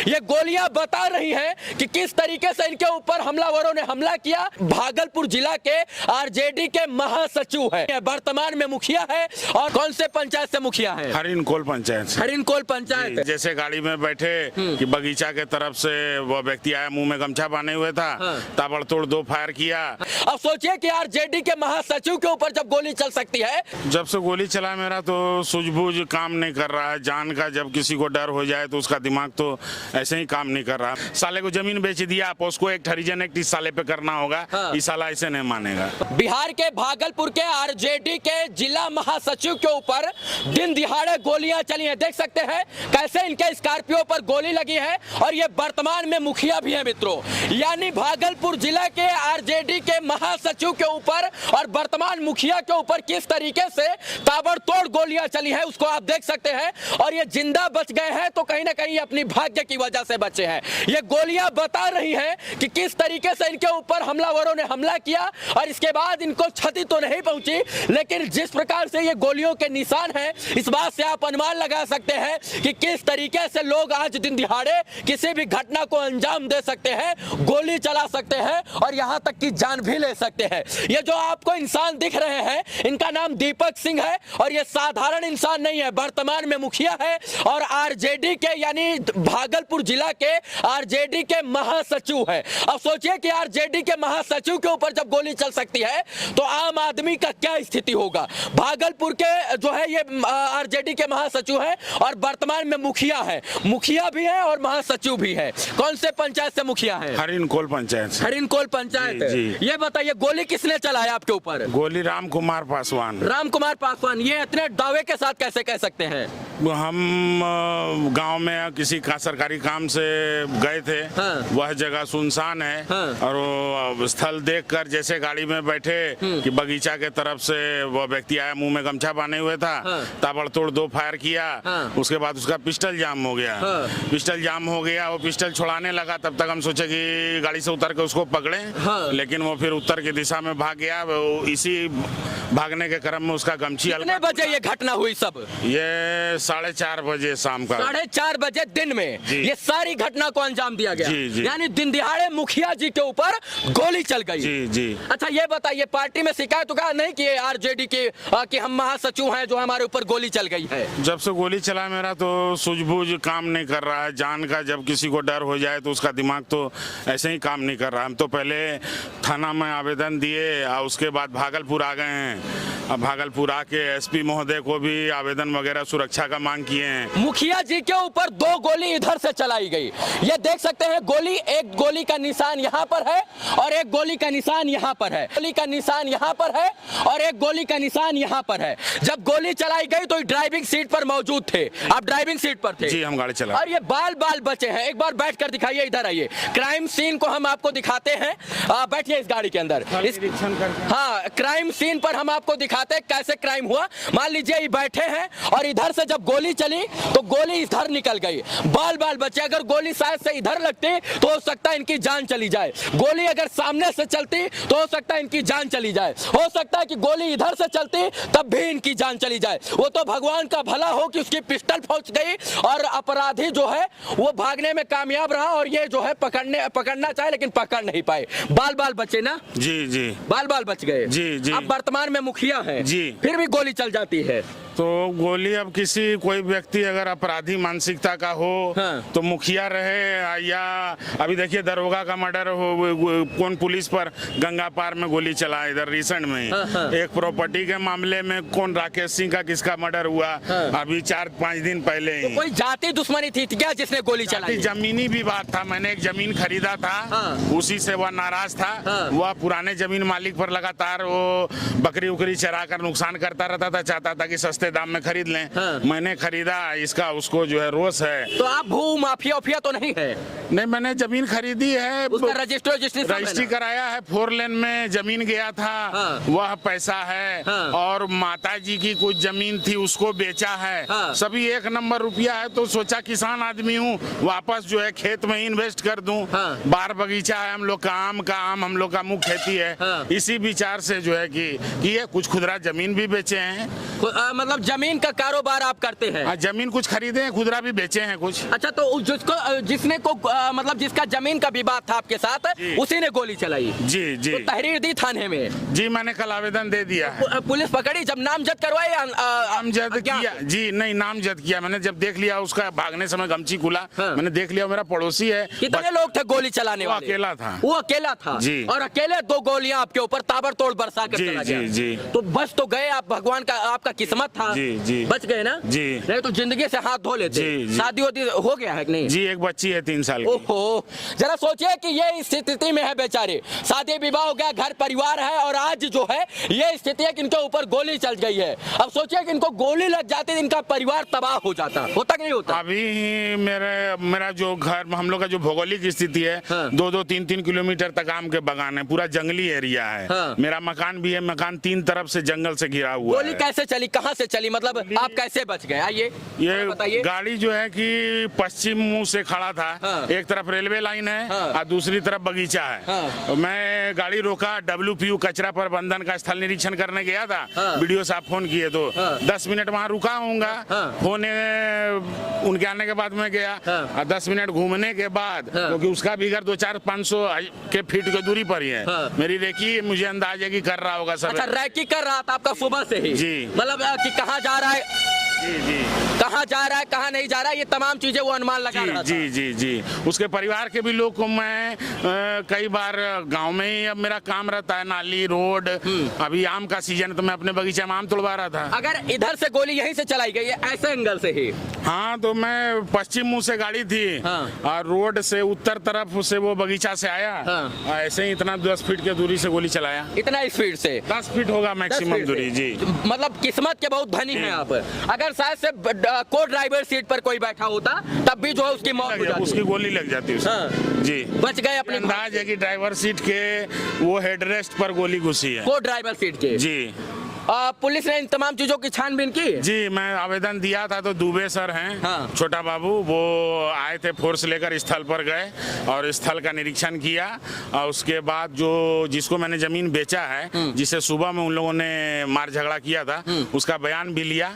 ये गोलियां बता रही हैं कि किस तरीके से इनके ऊपर हमलावरों ने हमला किया। भागलपुर जिला के आरजेडी के महासचिव है, वर्तमान में मुखिया है। और कौन से पंचायत से मुखिया है? हरिनकोल पंचायत। हरिनकोल पंचायत। जैसे गाड़ी में बैठे कि बगीचा के तरफ से वो व्यक्ति आया, मुंह में गमछा बांधे हुए था, ताबड़तोड़ 2 फायर किया। अब सोचिए कि आरजेडी के महासचिव के ऊपर जब गोली चल सकती है। जब से गोली चला मेरा तो सूझबूझ काम नहीं कर रहा है। जान का जब किसी को डर हो जाए तो उसका दिमाग तो ऐसे ही काम नहीं कर रहा। साले को जमीन बेच दिया, आप उसको एक हरिजन एक्ट इस साले पे करना होगा। इस साला ऐसे नहीं मानेगा। बिहार के भागलपुर के आरजेडी के जिला महासचिव के ऊपर दिन दिहाड़े गोलियां चली हैं। देख सकते हैं कैसे इनके स्कॉर्पियो पर गोली लगी है और ये वर्तमान में मुखिया भी है मित्रों। यानी भागलपुर जिला के आरजेडी के महासचिव के ऊपर और वर्तमान मुखिया के ऊपर किस तरीके से ताबड़तोड़ गोलियां चली है उसको आप देख सकते हैं। और ये जिंदा बच गए हैं तो कहीं ना कहीं अपनी भाग्य की वजह से बचे हैं। ये गोलियां बता रही हैं कि किस तरीके से इनके ऊपर हमलावरों ने हमला किया और इसके बाद इनको क्षति तो नहीं पहुंची, लेकिन जिस प्रकार से ये गोलियों के निशान हैं, इस बात से आप अनुमान लगा सकते हैं कि किस तरीके से लोग आज दिन दिहाड़े किसी भी घटना को अंजाम दे सकते हैं, गोली चला सकते हैं और यहां तक कि जान भी ले सकते हैं। ये जो आपको इंसान दिख रहे हैं, इनका नाम दीपक सिंह है और ये साधारण इंसान नहीं है, वर्तमान में मुखिया है और आरजेडी के यानी भागलपुर जिला के आरजेडी के महासचिव है। अब सोचिए कि आरजेडी के महासचिव के ऊपर जब गोली चल सकती है तो आम आदमी का क्या स्थिति होगा। भागलपुर के जो है ये आरजेडी के महासचिव है और वर्तमान में मुखिया है, मुखिया भी है और महासचिव भी है। कौन से पंचायत से मुखिया है? हरिनकोल पंचायत। हरिनकोल पंचायत। जी। ये बताइए गोली किसने चलाया आपके ऊपर? गोली राम कुमार पासवान। राम कुमार पासवान। ये इतने दावे के साथ कैसे कह सकते हैं? हम गांव में किसी का सरकारी काम से गए थे। वह जगह सुनसान है और वो स्थल देखकर जैसे गाड़ी में बैठे कि बगीचा के तरफ से वो व्यक्ति आया, मुंह में गमछा बांधे हुए था, ताबड़तोड़ 2 फायर किया। उसके बाद उसका पिस्टल जाम हो गया। पिस्टल जाम हो गया, वो पिस्टल छुड़ाने लगा। तब तक हम सोचे कि गाड़ी से उतर के उसको पकड़े, लेकिन वो फिर उत्तर की दिशा में भाग गया। इसी भागने के क्रम में उसका गमछी। कितने बजे ये घटना हुई? सब ये 4:30 बजे शाम का। 4:30 बजे दिन में ये सारी घटना को अंजाम दिया गया। जी। यानी दिन दिहाड़े मुखिया जी के ऊपर गोली चल गई। जी। अच्छा ये बताइए पार्टी में शिकायत तो नहीं की आरजेडी की कि हम महासचिव हैं जो हमारे ऊपर गोली चल गई है? जब से गोली चला मेरा तो सूझबूझ काम नहीं कर रहा है। जान का जब किसी को डर हो जाए तो उसका दिमाग तो ऐसे ही काम नहीं कर रहा। हम तो पहले थाना में आवेदन दिए और उसके बाद भागलपुर आ गए हैं। अब भागलपुर आके एसपी महोदय को भी आवेदन वगैरह सुरक्षा का मांग किए हैं। मुखिया जी के ऊपर 2 गोली इधर से चलाई गई। ये देख सकते हैं गोली, एक गोली का निशान यहाँ पर है और एक गोली का निशान यहाँ पर है। गोली का निशान यहाँ पर है और एक गोली का निशान यहाँ पर है। जब गोली चलाई गई तो ड्राइविंग सीट पर मौजूद थे। आप ड्राइविंग सीट पर थे? जी, हम गाड़ी चला। और ये बाल बाल बचे हैं। एक बार बैठ कर दिखाइए, इधर आइए। क्राइम सीन को हम आपको दिखाते हैं। बैठिए इस गाड़ी के अंदर। हाँ, क्राइम सीन पर हम आपको दिखाते हैं कैसे क्राइम हुआ। मान लीजिए ये बैठे हैं और इधर से जब गोली चली तो गोली इधर निकल गई, बाल बाल बचे। अगर गोली शायद से इधर लगती तो हो सकता है इनकी जान चली जाए। गोली अगर सामने से चलती तो हो सकता है इनकी जान चली जाए। हो सकता है कि गोली इधर से चलती तब भी इनकी जान चली जाए। वो तो भगवान का भला हो कि उसकी पिस्टल पहुंच गई और अपराधी जो है वो भागने में कामयाब रहा और ये जो है पकड़ना चाहे लेकिन पकड़ नहीं पाए। बाल बाल बचे ना? जी। बाल बाल बच गए। जी। अब वर्तमान में मुखिया है। जी। फिर भी गोली चल जाती है तो गोली अब कोई व्यक्ति अगर अपराधी मानसिकता का हो तो मुखिया रहे या अभी देखिए दरोगा का मर्डर हो, कौन पुलिस पर गंगा पार में गोली चला इधर रिसेंट में। एक प्रॉपर्टी के मामले में कौन राकेश सिंह का किसका मर्डर हुआ अभी 4-5 दिन पहले ही। तो कोई जाति दुश्मनी थी क्या जिसने गोली चलाई? जमीनी विवाद था। मैंने एक जमीन खरीदा था, उसी से वह नाराज था। वह पुराने जमीन मालिक पर लगातार वो बकरी उकरी चरा कर नुकसान करता रहता था, चाहता था कि सस्ते दाम में खरीद लें। मैंने खरीदा, इसका उसको जो है रोष है। तो आप भू माफिया तो नहीं है? नहीं, मैंने जमीन खरीदी है, उसका रजिस्ट्री कराया है, 4 लेन में जमीन गया था। हाँ। वह पैसा है। हाँ। और माता जी की कुछ जमीन थी उसको बेचा है। हाँ। सभी 1 नंबर रुपया है, तो सोचा किसान आदमी हूँ, वापस जो है खेत में इन्वेस्ट कर दूं। हाँ। बार बगीचा है हम लोग का, आम हम लोग का मुख्य खेती है। हाँ। इसी विचार से जो है कि ये कुछ खुदरा जमीन भी बेचे हैं। मतलब जमीन का कारोबार आप करते हैं? हाँ, जमीन कुछ खरीदे हैं, खुदरा भी बेचे हैं कुछ। अच्छा, तो जिसने को मतलब जिसका जमीन का विवाद था आपके साथ, उसी ने गोली चलाई? जी जी। तो तहरीर दी थाने में? जी, मैंने कल आवेदन दे दिया है। पुलिस पकड़ी जब नामजद करवाए? नामजद किया जी, नहीं नामजद किया मैंने। जब देख लिया उसका भागने समय गमछी खुला। हाँ। मैंने देख लिया मेरा पड़ोसी है। कितने लोग थे गोली चलाने वाले? अकेला था। वो अकेला था जी। और अकेले 2 गोलियां आपके ऊपर ताबड़तोड़ बरसा कर चला गया। जी। तो बस तो गए आप, भगवान का आपका किस्मत था। जी। बच गए ना? जी। नहीं तो जिंदगी से हाथ धो लेते। जी। शादी वादी हो गया है कि नहीं? जी, एक बच्ची है 3 साल की। ओहो, जरा सोचिए कि ये इस स्थिति में है बेचारे, शादी विवाह हो गया, घर परिवार है, और आज जो है ये स्थिति है कि इनके ऊपर गोली चल गई है। अब सोचिए कि इनको गोली लग जाती, इनका परिवार तबाह हो जाता। होता कि नहीं होता? अभी ही मेरा जो घर, हम लोग का जो भौगोलिक स्थिति है, हाँ। 2-2, 3-3 किलोमीटर तक आम के बागान है, पूरा जंगली एरिया है। हाँ। मेरा मकान भी है, मकान 3 तरफ से जंगल से घिरा हुआ है। गोली कैसे चली, कहाँ से चली, मतलब आप कैसे बच गए? आइए ये बताइए। गाड़ी जो है कि पश्चिम मुंह से खड़ा था। हाँ। एक तरफ रेलवे लाइन है। हाँ। और दूसरी तरफ बगीचा है। हाँ। मैं गाड़ी रोका, WPU कचरा प्रबंधन का स्थल निरीक्षण करने गया था। हाँ। वीडियो साहब फोन किए तो हाँ। 10 मिनट वहाँ रुका हूँगा। हाँ। फोन उनके आने के बाद मैं गया। हाँ। और 10 मिनट घूमने के बाद, हाँ। क्योंकि उसका भी घर 200-500 के फीट की दूरी पर ही है। हाँ। मेरी रेकी मुझे अंदाज है कि कर रहा होगा सब। अच्छा, रैकी कर रहा था आपका सुबह से ही? जी। मतलब कि कहाँ जा रहा है, जी। कहाँ जा रहा है, कहाँ नहीं जा रहा है, ये तमाम चीजें वो अनुमान लगा रहा था। जी। उसके परिवार के भी लोग को मैं कई बार गांव में ही, अब मेरा काम रहता है, नाली रोड। अभी आम का सीजन है तो मैं अपने बगीचे में आम तोड़वा रहा था। अगर इधर से गोली यहीं से चलाई गई है, ऐसे एंगल से ही? हाँ, तो मैं पश्चिम मुंह से गाड़ी थी। हाँ। और रोड से उत्तर तरफ से वो बगीचा से आया। हाँ। ऐसे ही इतना 10 फीट की दूरी से गोली चलाया। इतना स्पीड से? 10 फीट होगा मैक्सिमम दूरी। जी। मतलब किस्मत के बहुत धनी हैं आप। अगर शायद से को ड्राइवर सीट पर कोई बैठा होता तब भी जो है उसकी मौत हो जाती। उसकी गोली लग जाती है। हाँ। जी। बच गए अपने। अंदाज है कि ड्राइवर सीट के वो हेडरेस्ट पर गोली घुसी है। को ड्राइवर सीट के? जी। पुलिस ने इन तमाम चीजों की छानबीन की? जी, मैं आवेदन दिया था तो दुबे सर हैं। हाँ। छोटा बाबू, वो आए थे, फोर्स लेकर स्थल पर गए और स्थल का निरीक्षण किया। और उसके बाद जिसको मैंने जमीन बेचा है, जिसे सुबह में उन लोगों ने मार झगड़ा किया था, उसका बयान भी लिया।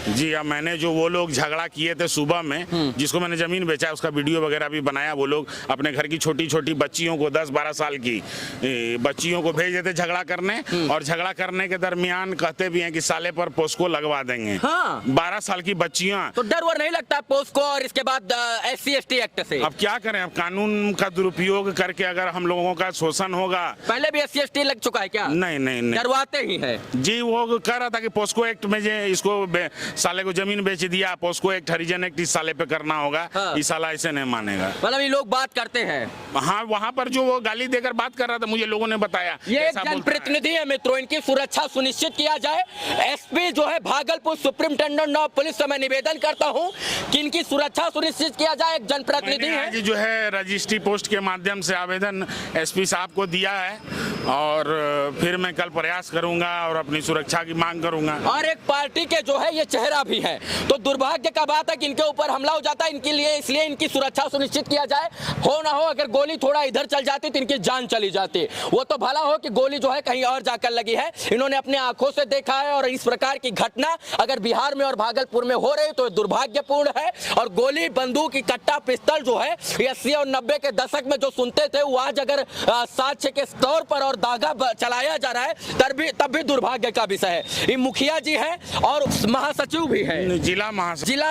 जी। अब मैंने जो वो लोग झगड़ा किए थे सुबह में, जिसको मैंने जमीन बेचा है, उसका वीडियो वगैरह भी बनाया। वो लोग अपने घर की छोटी छोटी बच्चियों को, 10-12 साल की बच्चियों को भेज देते झगड़ा करने, और झगड़ा करने के दरमियान कहते भी हैं कि साले पर पोस्को लगवा देंगे। हाँ। 12 साल की बच्चियां। तो डर वर नहीं लगता पोस्को और इसके बाद SC/ST एक्ट से? अब क्या करें, अब कानून का दुरुपयोग करके अगर हम लोगों का शोषण होगा। पहले भी SC/ST लग चुका है क्या? नहीं। डरवाते ही है। जी, वो कह रहा था कि पोस्को एक्ट में इसको साले को जमीन बेच दिया, पोस्को एक्ट, हरिजन एक्ट इस साले पे करना होगा। हाँ। इस साला ऐसे नहीं मानेगा। मतलब ये लोग बात करते हैं। हाँ, वहाँ पर जो वो गाली देकर बात कर रहा था, मुझे लोगों ने बताया। ये एक जनप्रतिनिधि है मित्रों, इनकी सुरक्षा सुनिश्चित किया जाए। SP जो है भागलपुर सुप्रिंटेंडेंट ऑफ पुलिस से मैं निवेदन करता हूं कि इनकी सुरक्षा सुनिश्चित किया जाए। एक जनप्रतिनिधि है जो है रजिस्ट्री पोस्ट के माध्यम से आवेदन SP साहब को दिया है, और फिर मैं कल प्रयास करूंगा और अपनी सुरक्षा की मांग करूंगा। और एक पार्टी के जो है ये चेहरा भी है, तो दुर्भाग्य का बात है कि इनके ऊपर हमला हो जाता है। इनके लिए इसलिए इनकी सुरक्षा सुनिश्चित किया जाए। हो ना हो, अगर गोली थोड़ा इधर चल जाती तो इनकी जान चली जाती। वो तो भला हो कि गोली जो है कहीं और जाकर लगी है। इन्होंने अपने आंखों से देखा है, और इस प्रकार की घटना अगर बिहार में और भागलपुर में हो रही तो दुर्भाग्यपूर्ण है। और गोली, बंदूक, कट्टा, पिस्तल जो है 80 और 90 के दशक में जो सुनते थे, वो आज अगर साक्ष्य के तौर पर और दागा चलाया जा रहा है, तब भी दुर्भाग्य का विषय है। ये मुखिया जी है और महासचिव भी है, जिला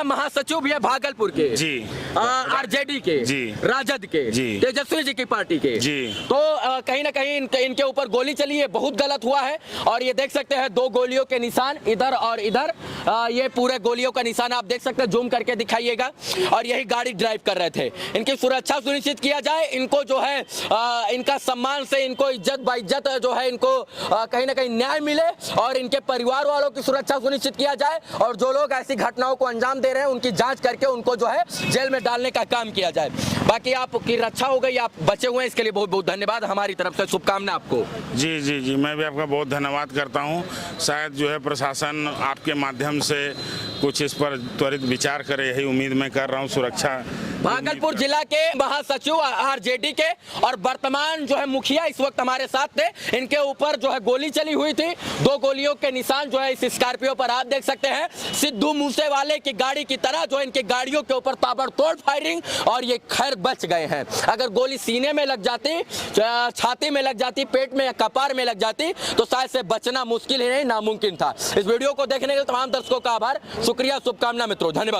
महासचिव भी है भागलपुर के। जी। RJD के। जी। राजद के। जी। तेजस्वी जी की पार्टी के। जी। तो कहीं ना कहीं इनके ऊपर गोली चली है, बहुत गलत हुआ है। और ये देख सकते हैं दो गोलियों के निशान इधर और इधर, ये पूरे गोलियों का निशान आप देख सकते हैं, जूम करके दिखाइएगा। और यही गाड़ी ड्राइव कर रहे थे। इनकी सुरक्षा सुनिश्चित किया जाए, इनको जो है इनका सम्मान से, इनको इज्जत बाइज्जत जो है, इनको कहीं ना कहीं न्याय मिले और इनके परिवार वालों की सुरक्षा सुनिश्चित किया जाए। और जो लोग ऐसी घटनाओं को अंजाम दे रहे हैं उनकी जांच करके उनको जो है जेल में डालने का काम किया जाए। बाकी आपकी रक्षा हो गई, आप बचे हुए हैं, इसके लिए बहुत बहुत धन्यवाद। हमारी तरफ से शुभकामना आपको। जी जी जी, मैं भी आपका बहुत धन्यवाद करता हूँ। शायद जो है प्रशासन आपके माध्यम से कुछ इस पर त्वरित विचार करे, यही उम्मीद मैं कर रहा हूँ। सुरक्षा भागलपुर जिला के महासचिव आरजेडी के और वर्तमान जो है मुखिया इस वक्त हमारे साथ थे। इनके ऊपर जो है गोली चली हुई थी, दो गोलियों के निशान जो है इस स्कॉर्पियो पर आप देख सकते हैं। सिद्धू मूसेवाले की गाड़ी की तरह जो है इनकी गाड़ियों के ऊपर ताबड़तोड़ फायरिंग, और ये खैर बच गए हैं। अगर गोली सीने में लग जाती, छाती में लग जाती, पेट में या कपार में लग जाती तो शायद से बचना मुश्किल ही नहीं, नामुमकिन था। इस वीडियो को देखने के लिए तमाम दर्शकों का आभार, शुक्रिया, शुभकामना मित्रों, धन्यवाद।